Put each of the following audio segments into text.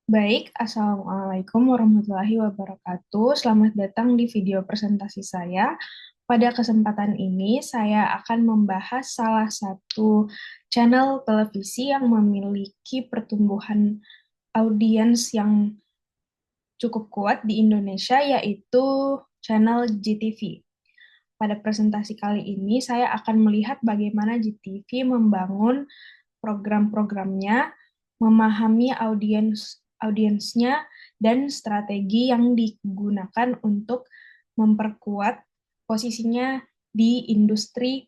Baik, Assalamualaikum warahmatullahi wabarakatuh. Selamat datang di video presentasi saya. Pada kesempatan ini, saya akan membahas salah satu channel televisi yang memiliki pertumbuhan audiens yang cukup kuat di Indonesia, yaitu channel GTV. Pada presentasi kali ini, saya akan melihat bagaimana GTV membangun program-programnya, memahami audiensnya, dan strategi yang digunakan untuk memperkuat posisinya di industri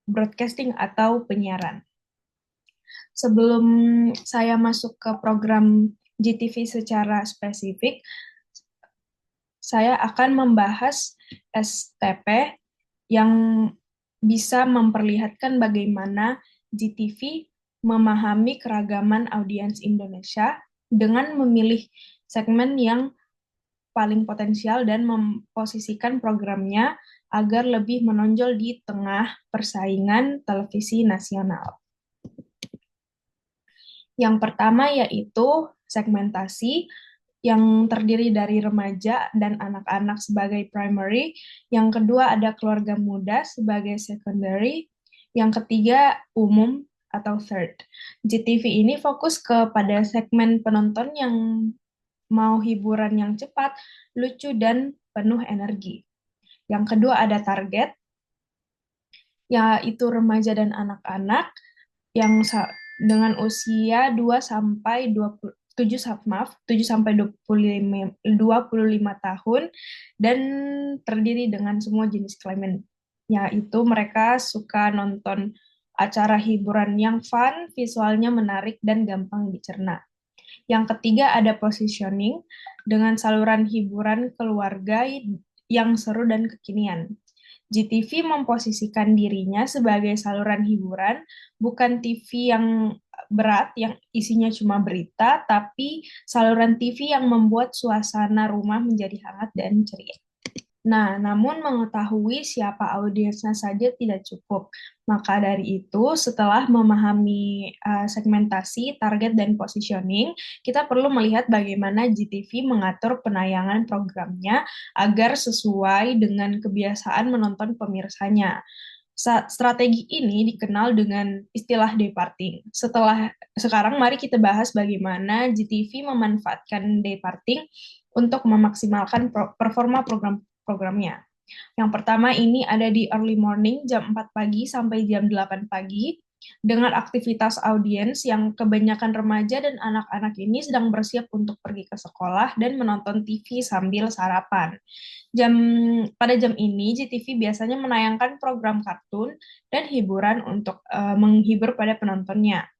broadcasting atau penyiaran. Sebelum saya masuk ke program GTV secara spesifik, saya akan membahas STP yang bisa memperlihatkan bagaimana GTV memahami keragaman audiens Indonesia dengan memilih segmen yang paling potensial dan memposisikan programnya agar lebih menonjol di tengah persaingan televisi nasional. Yang pertama yaitu segmentasi yang terdiri dari remaja dan anak-anak sebagai primary, yang kedua ada keluarga muda sebagai secondary, yang ketiga umum atau third. GTV ini fokus kepada segmen penonton yang mau hiburan yang cepat, lucu, dan penuh energi. Yang kedua ada target, yaitu remaja dan anak-anak yang dengan usia 2 sampai 27 maaf 7 sampai 25 tahun dan terdiri dengan semua jenis kelamin, yaitu mereka suka nonton acara hiburan yang fun, visualnya menarik dan gampang dicerna. Yang ketiga ada positioning dengan saluran hiburan keluarga yang seru dan kekinian. GTV memposisikan dirinya sebagai saluran hiburan, bukan TV yang berat yang isinya cuma berita, tapi saluran TV yang membuat suasana rumah menjadi hangat dan ceria. Nah, namun mengetahui siapa audiensnya saja tidak cukup. Maka dari itu, setelah memahami segmentasi, target, dan positioning, kita perlu melihat bagaimana GTV mengatur penayangan programnya agar sesuai dengan kebiasaan menonton pemirsanya. Strategi ini dikenal dengan istilah departing. Sekarang mari kita bahas bagaimana GTV memanfaatkan departing untuk memaksimalkan performa programnya. Yang pertama ini ada di early morning jam 4 pagi sampai jam 8 pagi dengan aktivitas audiens yang kebanyakan remaja dan anak-anak ini sedang bersiap untuk pergi ke sekolah dan menonton TV sambil sarapan. Jam pada jam ini JTV biasanya menayangkan program kartun dan hiburan untuk menghibur pada penontonnya.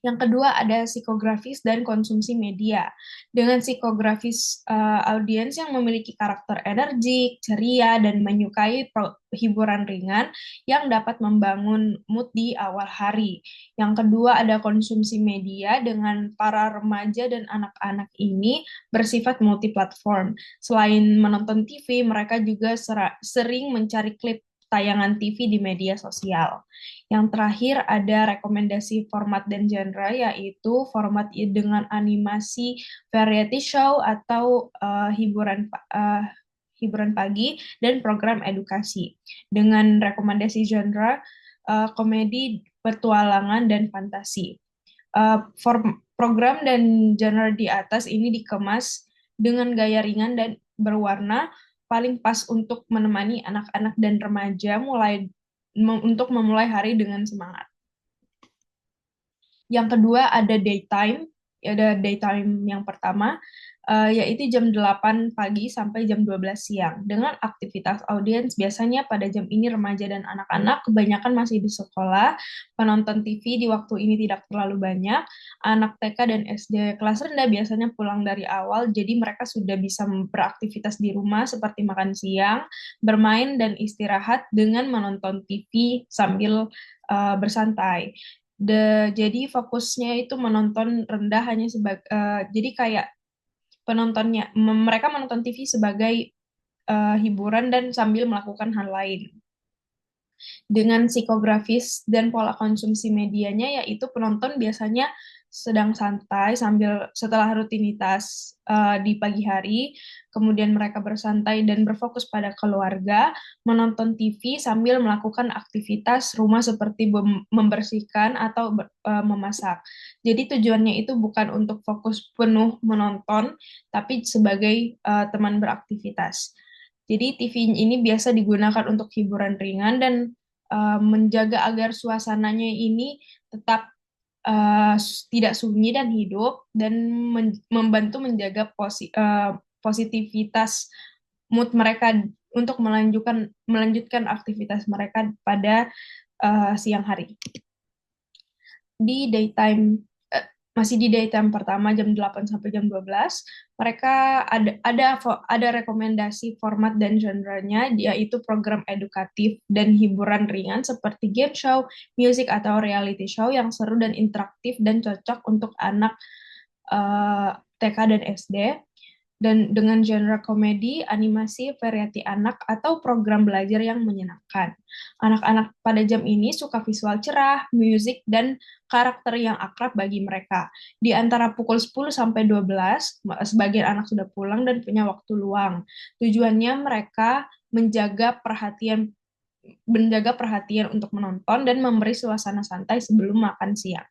Yang kedua ada psikografis dan konsumsi media. Dengan psikografis audiens yang memiliki karakter energik, ceria, dan menyukai hiburan ringan yang dapat membangun mood di awal hari. Yang kedua ada konsumsi media dengan para remaja dan anak-anak ini bersifat multiplatform. Selain menonton TV, mereka juga sering mencari klip tayangan TV di media sosial. Yang terakhir ada rekomendasi format dan genre, yaitu format dengan animasi variety show atau hiburan pagi dan program edukasi. Dengan rekomendasi genre komedi, petualangan, dan fantasi. Program dan genre di atas ini dikemas dengan gaya ringan dan berwarna, paling pas untuk menemani anak-anak dan remaja untuk memulai hari dengan semangat. Yang kedua ada daytime, ada daytime yang pertama, yaitu jam 8 pagi sampai jam 12 siang. Dengan aktivitas audiens, biasanya pada jam ini remaja dan anak-anak kebanyakan masih di sekolah, penonton TV di waktu ini tidak terlalu banyak, anak TK dan SD kelas rendah biasanya pulang dari awal, jadi mereka sudah bisa beraktivitas di rumah seperti makan siang, bermain, dan istirahat dengan menonton TV sambil bersantai. Jadi fokusnya itu menonton rendah hanya sebagai jadi kayak mereka menonton TV sebagai hiburan dan sambil melakukan hal lain. Dengan psikografis dan pola konsumsi medianya, yaitu penonton biasanya sedang santai sambil setelah rutinitas di pagi hari, kemudian mereka bersantai dan berfokus pada keluarga, menonton TV sambil melakukan aktivitas rumah seperti membersihkan atau memasak. Jadi tujuannya itu bukan untuk fokus penuh menonton, tapi sebagai teman beraktivitas. Jadi TV ini biasa digunakan untuk hiburan ringan dan menjaga agar suasananya ini tetap uh, tidak sunyi dan hidup dan membantu menjaga positivitas mood mereka untuk melanjutkan aktivitas mereka pada siang hari. Di daytime eh, Masih di daytime pertama jam 8 sampai jam 12, mereka ada rekomendasi format dan genre-nya, yaitu program edukatif dan hiburan ringan seperti game show, music atau reality show yang seru dan interaktif dan cocok untuk anak TK dan SD, dan dengan genre komedi, animasi, variety anak, atau program belajar yang menyenangkan. Anak-anak pada jam ini suka visual cerah, musik, dan karakter yang akrab bagi mereka. Di antara pukul 10 sampai 12, sebagian anak sudah pulang dan punya waktu luang. Tujuannya mereka menjaga perhatian untuk menonton dan memberi suasana santai sebelum makan siang.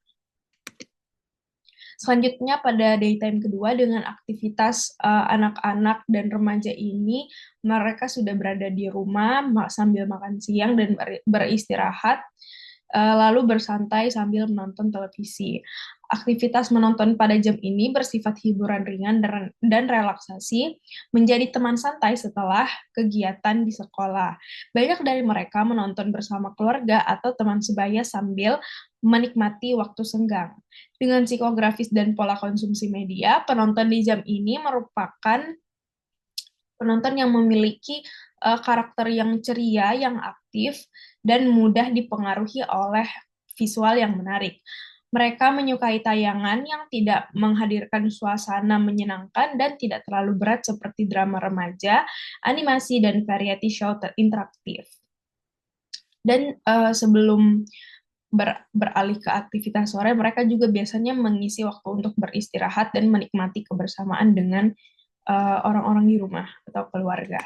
Selanjutnya pada daytime kedua dengan aktivitas anak-anak dan remaja ini, mereka sudah berada di rumah sambil makan siang dan beristirahat, lalu bersantai sambil menonton televisi. Aktivitas menonton pada jam ini bersifat hiburan ringan dan relaksasi, menjadi teman santai setelah kegiatan di sekolah. Banyak dari mereka menonton bersama keluarga atau teman sebaya sambil menikmati waktu senggang. Dengan psikografis dan pola konsumsi media, penonton di jam ini merupakan penonton yang memiliki karakter yang ceria, yang aktif, dan mudah dipengaruhi oleh visual yang menarik. Mereka menyukai tayangan yang tidak menghadirkan suasana menyenangkan dan tidak terlalu berat seperti drama remaja, animasi, dan variety show interaktif. Dan sebelum beralih ke aktivitas sore, mereka juga biasanya mengisi waktu untuk beristirahat dan menikmati kebersamaan dengan orang-orang di rumah atau keluarga.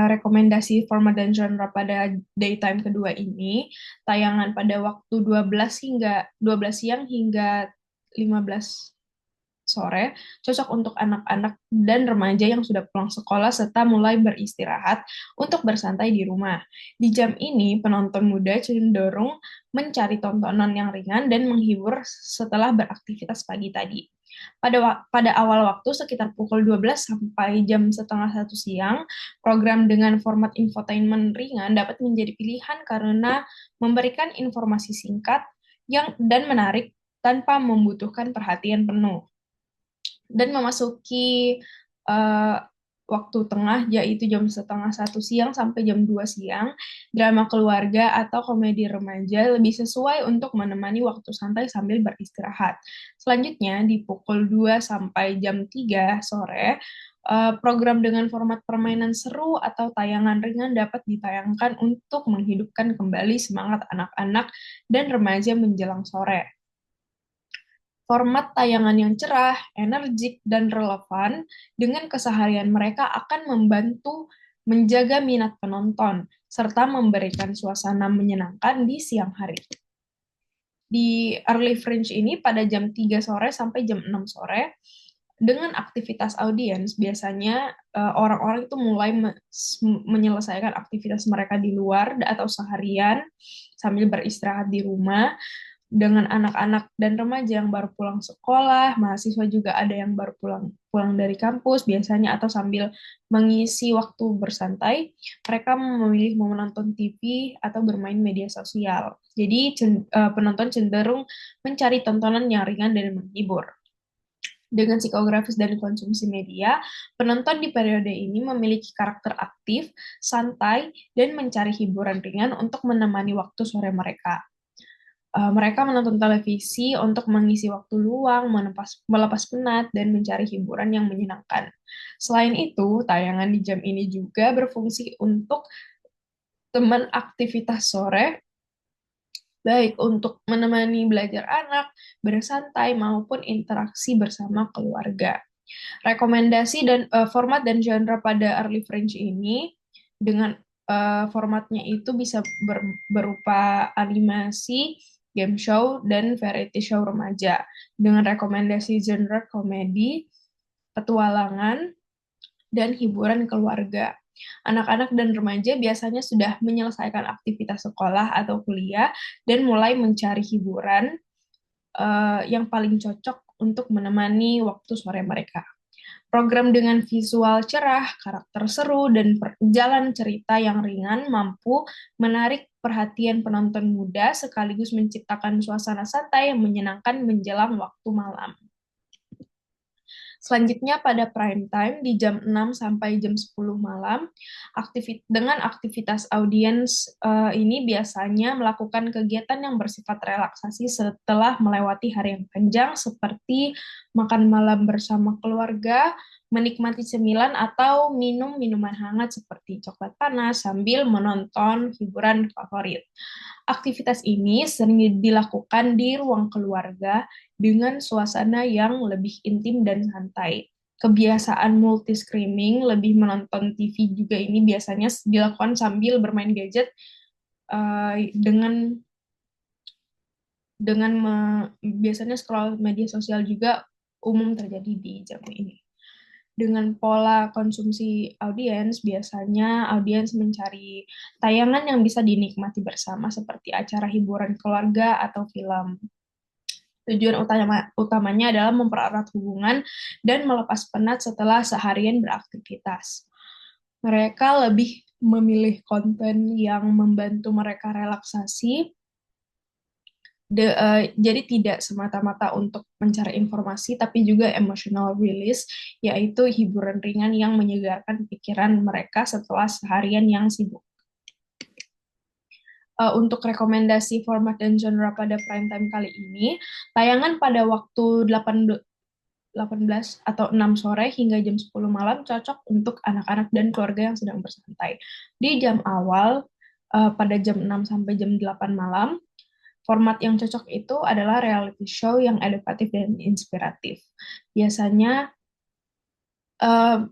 Rekomendasi format dan genre pada daytime kedua ini, tayangan pada waktu 12 siang hingga 15 sore, cocok untuk anak-anak dan remaja yang sudah pulang sekolah serta mulai beristirahat untuk bersantai di rumah. Di jam ini, penonton muda cenderung mencari tontonan yang ringan dan menghibur setelah beraktivitas pagi tadi. Pada awal waktu sekitar pukul 12 sampai jam setengah 1 siang, program dengan format infotainment ringan dapat menjadi pilihan karena memberikan informasi singkat dan menarik tanpa membutuhkan perhatian penuh. Dan memasuki uh, waktu tengah, yaitu jam setengah 1 siang sampai jam 2 siang, drama keluarga atau komedi remaja lebih sesuai untuk menemani waktu santai sambil beristirahat. Selanjutnya, di pukul 2 sampai jam 3 sore, program dengan format permainan seru atau tayangan ringan dapat ditayangkan untuk menghidupkan kembali semangat anak-anak dan remaja menjelang sore. Format tayangan yang cerah, energik, dan relevan dengan keseharian mereka akan membantu menjaga minat penonton, serta memberikan suasana menyenangkan di siang hari. Di early fringe ini pada jam 3 sore sampai jam 6 sore, dengan aktivitas audiens, biasanya orang-orang itu mulai menyelesaikan aktivitas mereka di luar atau seharian sambil beristirahat di rumah, dengan anak-anak dan remaja yang baru pulang sekolah, mahasiswa juga ada yang baru pulang dari kampus biasanya, atau sambil mengisi waktu bersantai, mereka memilih mau menonton TV atau bermain media sosial. Jadi penonton cenderung mencari tontonan yang ringan dan menghibur. Dengan psikografis dan konsumsi media, penonton di periode ini memiliki karakter aktif, santai, dan mencari hiburan ringan untuk menemani waktu sore mereka. Mereka menonton televisi untuk mengisi waktu luang, melepas penat, dan mencari hiburan yang menyenangkan. Selain itu, tayangan di jam ini juga berfungsi untuk teman aktivitas sore, baik untuk menemani belajar anak, bersantai, maupun interaksi bersama keluarga. Rekomendasi dan format dan genre pada early French ini dengan formatnya itu bisa berupa animasi, game show, dan variety show remaja. Dengan rekomendasi genre komedi, petualangan, dan hiburan keluarga. Anak-anak dan remaja biasanya sudah menyelesaikan aktivitas sekolah atau kuliah dan mulai mencari hiburan yang paling cocok untuk menemani waktu sore mereka. Program dengan visual cerah, karakter seru, dan jalan cerita yang ringan mampu menarik perhatian penonton muda sekaligus menciptakan suasana santai yang menyenangkan menjelang waktu malam. Selanjutnya pada prime time di jam 6 sampai jam 10 malam, dengan aktivitas audiens ini biasanya melakukan kegiatan yang bersifat relaksasi setelah melewati hari yang panjang seperti makan malam bersama keluarga, menikmati cemilan atau minum minuman hangat seperti coklat panas sambil menonton hiburan favorit. Aktivitas ini sering dilakukan di ruang keluarga dengan suasana yang lebih intim dan santai. Kebiasaan multi-screening, lebih menonton TV juga ini biasanya dilakukan sambil bermain gadget dengan biasanya scroll media sosial juga umum terjadi di zaman ini. Dengan pola konsumsi audiens, biasanya audiens mencari tayangan yang bisa dinikmati bersama seperti acara hiburan keluarga atau film. Tujuan utamanya adalah mempererat hubungan dan melepas penat setelah seharian beraktivitas. Mereka lebih memilih konten yang membantu mereka relaksasi, jadi tidak semata-mata untuk mencari informasi, tapi juga emotional release, yaitu hiburan ringan yang menyegarkan pikiran mereka setelah seharian yang sibuk. Untuk rekomendasi format dan genre pada prime time kali ini, tayangan pada waktu 18 atau 6 sore hingga jam 10 malam cocok untuk anak-anak dan keluarga yang sedang bersantai. Di jam awal, pada jam 6 sampai jam 8 malam, format yang cocok itu adalah reality show yang edukatif dan inspiratif. Biasanya, eh,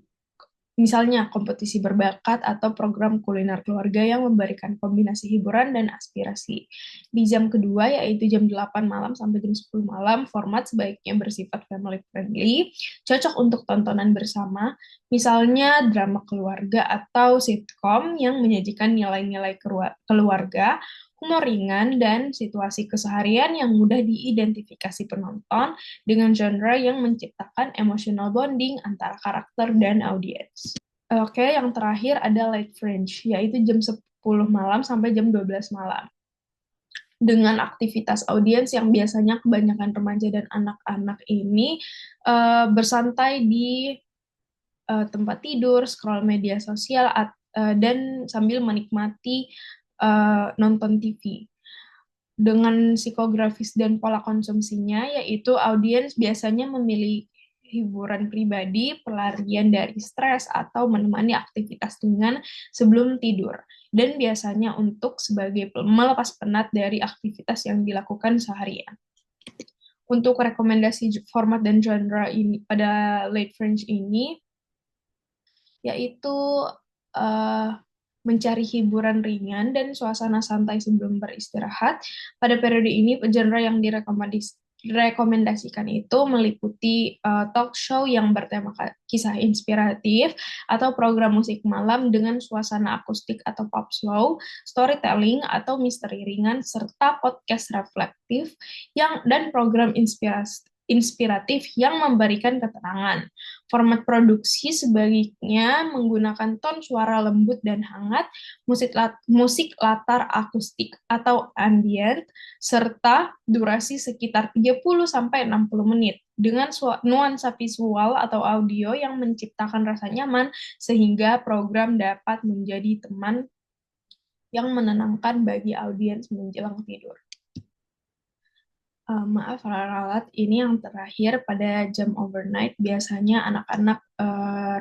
misalnya kompetisi berbakat atau program kuliner keluarga yang memberikan kombinasi hiburan dan aspirasi. Di jam kedua, yaitu jam 8 malam sampai jam 10 malam, format sebaiknya bersifat family friendly, cocok untuk tontonan bersama, misalnya drama keluarga atau sitkom yang menyajikan nilai-nilai keluarga, humor ringan, dan situasi keseharian yang mudah diidentifikasi penonton dengan genre yang menciptakan emotional bonding antara karakter dan audiens. Oke, yang terakhir ada late French, yaitu jam 10 malam sampai jam 12 malam. Dengan aktivitas audiens yang biasanya kebanyakan remaja dan anak-anak ini bersantai di tempat tidur, scroll media sosial, dan sambil menikmati nonton TV. Dengan psikografis dan pola konsumsinya, yaitu audiens biasanya memilih hiburan pribadi, pelarian dari stres, atau menemani aktivitas ringan sebelum tidur. Dan biasanya untuk sebagai melepas penat dari aktivitas yang dilakukan seharian. Untuk rekomendasi format dan genre ini pada Late French ini, yaitu uh, mencari hiburan ringan dan suasana santai sebelum beristirahat. Pada periode ini, genre yang direkomendasikan itu meliputi talk show yang bertema kisah inspiratif atau program musik malam dengan suasana akustik atau pop slow, storytelling atau misteri ringan, serta podcast reflektif dan program inspiratif yang memberikan ketenangan. Format produksi sebaiknya menggunakan ton suara lembut dan hangat, musik latar akustik atau ambient, serta durasi sekitar 30-60 menit dengan nuansa visual atau audio yang menciptakan rasa nyaman sehingga program dapat menjadi teman yang menenangkan bagi audiens menjelang tidur. Maaf, Ralat, ini yang terakhir pada jam overnight. Biasanya anak-anak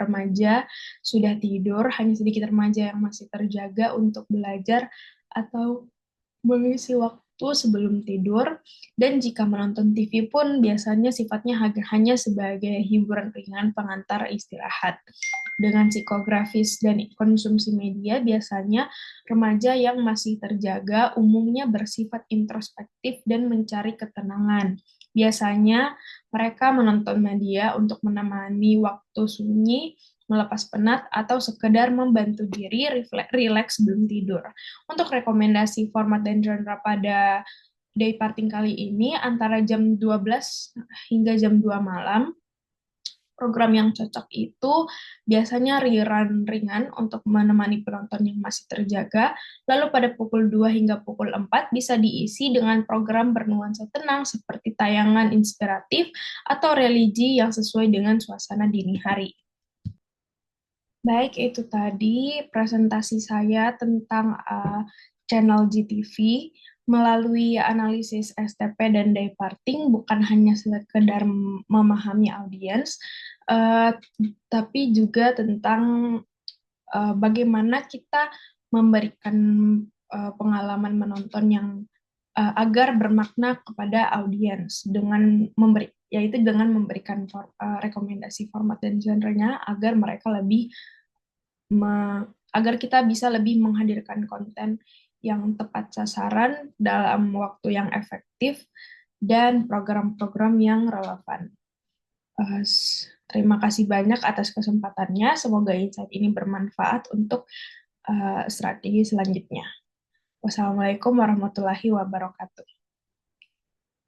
remaja sudah tidur, hanya sedikit remaja yang masih terjaga untuk belajar atau mengisi waktu sebelum tidur. Dan jika menonton TV pun biasanya sifatnya hanya sebagai hiburan ringan pengantar istirahat. Dengan psikografis dan konsumsi media, biasanya remaja yang masih terjaga umumnya bersifat introspektif dan mencari ketenangan. Biasanya mereka menonton media untuk menemani waktu sunyi, melepas penat, atau sekedar membantu diri rileks sebelum tidur. Untuk rekomendasi format dan genre pada day parting kali ini antara jam 12 hingga jam 2 malam. Program yang cocok itu biasanya rerun ringan untuk menemani penonton yang masih terjaga. Lalu pada pukul 2 hingga pukul 4 bisa diisi dengan program bernuansa tenang seperti tayangan inspiratif atau religi yang sesuai dengan suasana dini hari. Baik, itu tadi presentasi saya tentang channel GTV melalui analisis STP dan day parting, bukan hanya sekedar memahami audiens, eh, tapi juga tentang bagaimana kita memberikan pengalaman menonton yang agar bermakna kepada audiens dengan yaitu dengan memberikan rekomendasi format dan genrenya agar mereka lebih agar kita bisa lebih menghadirkan konten yang tepat sasaran dalam waktu yang efektif dan program-program yang relevan. Terima kasih banyak atas kesempatannya. Semoga insight ini bermanfaat untuk strategi selanjutnya. Wassalamualaikum warahmatullahi wabarakatuh.